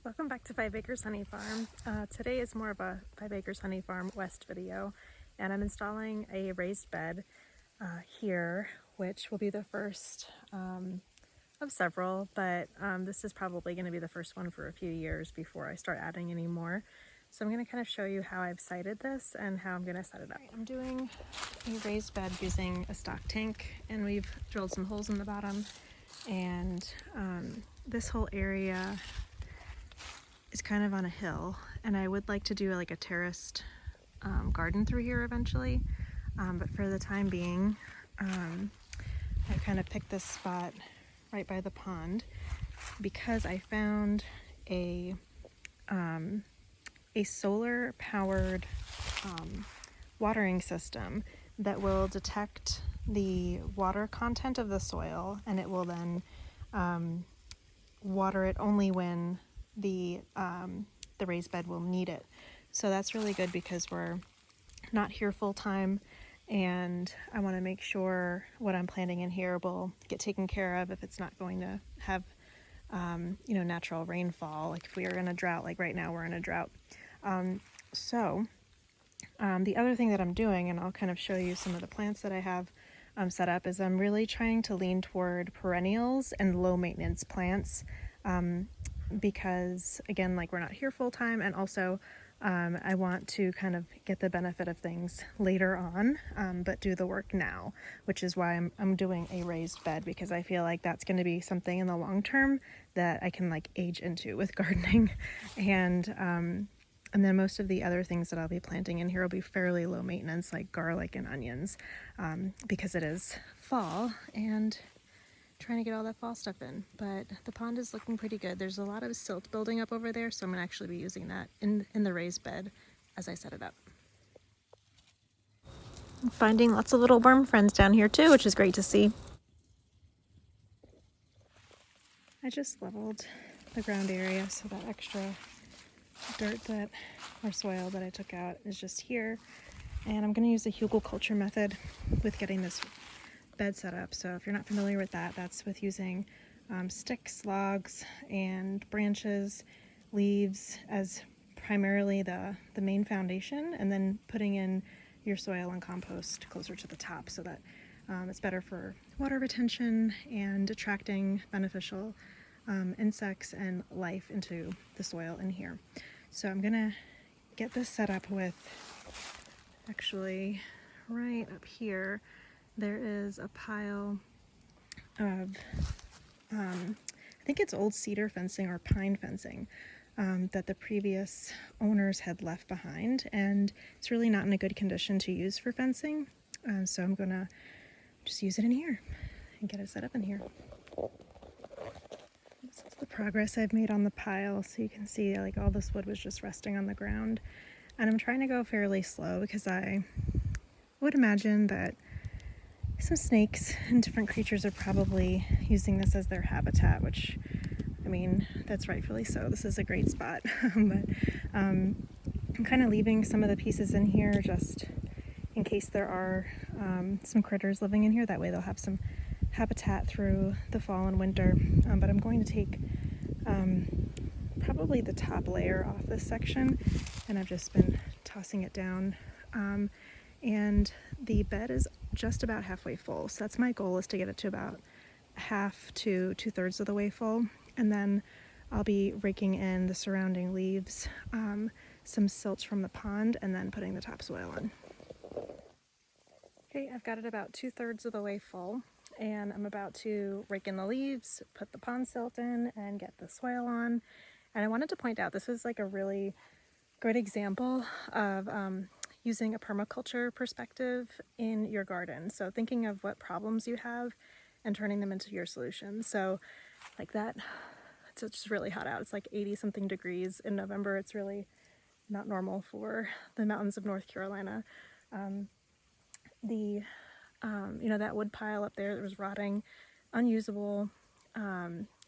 Welcome back to 5 Acres Honey Farm. Today is more of a 5 Acres Honey Farm West video, and I'm installing a raised bed here, which will be the first of several, but this is probably going to be the first one for a few years before I start adding any more. So I'm going to kind of show you how I've sited this and how I'm going to set it up. I'm doing a raised bed using a stock tank, and we've drilled some holes in the bottom, and this whole area is kind of on a hill, and I would like to do like a terraced garden through here eventually, but for the time being I kind of picked this spot right by the pond because I found a solar powered watering system that will detect the water content of the soil, and it will then water it only when the raised bed will need it. So that's really good because we're not here full time, and I want to make sure what I'm planting in here will get taken care of if it's not going to have natural rainfall, like if we are in a drought, like right now we're in a drought. The other thing that I'm doing, and I'll kind of show you some of the plants that I have set up, is I'm really trying to lean toward perennials and low maintenance plants, because again, like we're not here full time, and also I want to kind of get the benefit of things later on, but do the work now, which is why I'm doing a raised bed, because I feel like that's going to be something in the long term that I can like age into with gardening. And then most of the other things that I'll be planting in here will be fairly low maintenance, like garlic and onions, because it is fall and trying to get all that fall stuff in. But the pond is looking pretty good. There's a lot of silt building up over there, so I'm gonna actually be using that in the raised bed as I set it up. I'm finding lots of little worm friends down here too, which is great to see. I just leveled the ground area, so that extra dirt or soil that I took out is just here. And I'm gonna use the Permaculture method with getting this bed set up. So if you're not familiar with that, that's with using sticks, logs, and branches, leaves as primarily the main foundation, and then putting in your soil and compost closer to the top so that it's better for water retention and attracting beneficial insects and life into the soil in here. So I'm gonna get this set up with, actually right up here there is a pile of I think it's old cedar fencing or pine fencing that the previous owners had left behind, and it's really not in a good condition to use for fencing, so I'm gonna just use it in here and get it set up in here. This is the progress I've made on the pile, so you can see like all this wood was just resting on the ground, and I'm trying to go fairly slow because I would imagine that some snakes and different creatures are probably using this as their habitat, which, I mean, that's rightfully so. This is a great spot. But I'm kind of leaving some of the pieces in here just in case there are some critters living in here. That way they'll have some habitat through the fall and winter. But I'm going to take probably the top layer off this section, and I've just been tossing it down. And the bed is just about halfway full, so that's my goal, is to get it to about half to 2/3 of the way full, and then I'll be raking in the surrounding leaves, some silt from the pond, and then putting the topsoil on. Okay, I've got it about 2/3 of the way full, and I'm about to rake in the leaves, put the pond silt in, and get the soil on. And I wanted to point out, this is like a really good example of using a permaculture perspective in your garden. So thinking of what problems you have and turning them into your solutions. So like that, it's just really hot out. It's like 80 something degrees in November. It's really not normal for the mountains of North Carolina. That wood pile up there that was rotting, unusable,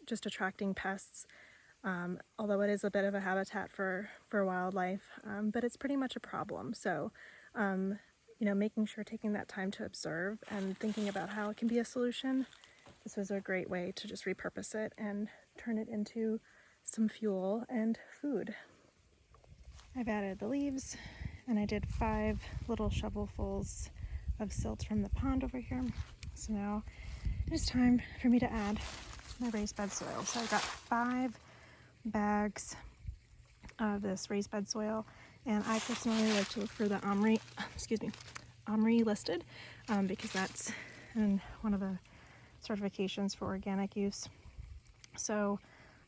just attracting pests. Although it is a bit of a habitat for wildlife, but it's pretty much a problem. So, making sure, taking that time to observe and thinking about how it can be a solution, this was a great way to just repurpose it and turn it into some fuel and food. I've added the leaves, and I did 5 little shovelfuls of silt from the pond over here. So now it is time for me to add my raised bed soil. So I've got 5 bags of this raised bed soil, and I personally like to look for the OMRI listed because that's one of the certifications for organic use. So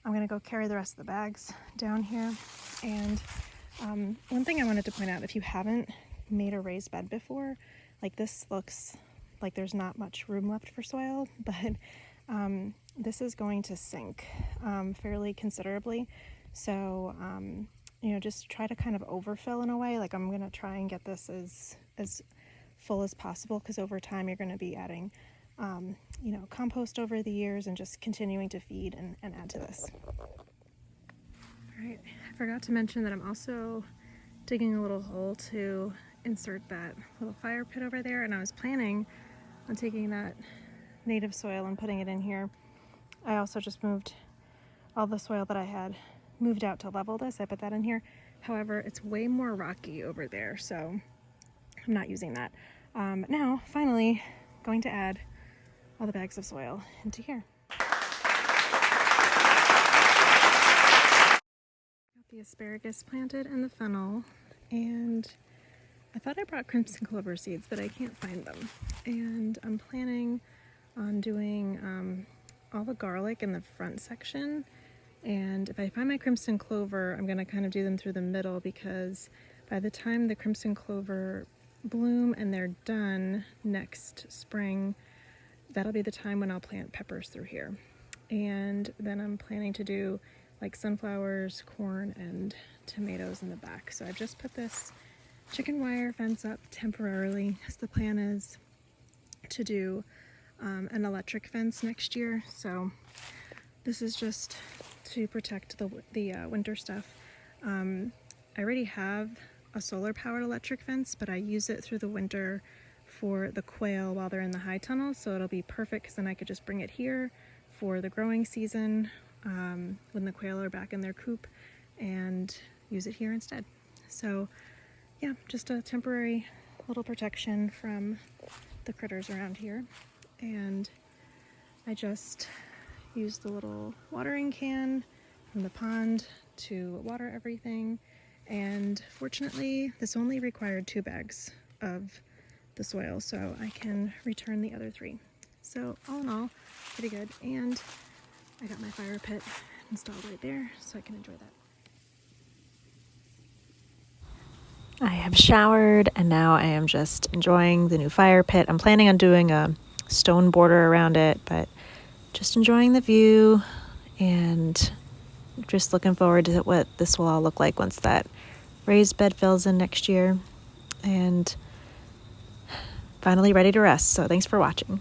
I'm going to go carry the rest of the bags down here. And one thing I wanted to point out, if you haven't made a raised bed before, like this looks like there's not much room left for soil, but this is going to sink fairly considerably. So, just try to kind of overfill in a way. Like I'm going to try and get this as full as possible, because over time you're going to be adding, compost over the years and just continuing to feed and add to this. All right, I forgot to mention that I'm also digging a little hole to insert that little fire pit over there, and I was planning on taking that native soil and putting it in here. I also just moved all the soil that I had moved out to level this. I put that in here. However, it's way more rocky over there, so I'm not using that. Now, finally, going to add all the bags of soil into here. Got the asparagus planted in the fennel, and I thought I brought crimson clover seeds, but I can't find them. And I'm planning on doing all the garlic in the front section. And if I find my crimson clover, I'm going to kind of do them through the middle, because by the time the crimson clover bloom and they're done next spring, that'll be the time when I'll plant peppers through here. And then I'm planning to do like sunflowers, corn, and tomatoes in the back. So I've just put this chicken wire fence up temporarily, because the plan is to do an electric fence next year. So this is just to protect the winter stuff. I already have a solar powered electric fence, but I use it through the winter for the quail while they're in the high tunnel, so it'll be perfect, because then I could just bring it here for the growing season when the quail are back in their coop, and use it here instead. So yeah, just a temporary little protection from the critters around here. And I just used the little watering can from the pond to water everything, and fortunately this only required 2 bags of the soil, so I can return the other 3. So all in all, pretty good. And I got my fire pit installed right there, so I can enjoy that. I have showered, and now I am just enjoying the new fire pit. I'm planning on doing a stone border around it, but just enjoying the view and just looking forward to what this will all look like once that raised bed fills in next year, and finally ready to rest. So thanks for watching.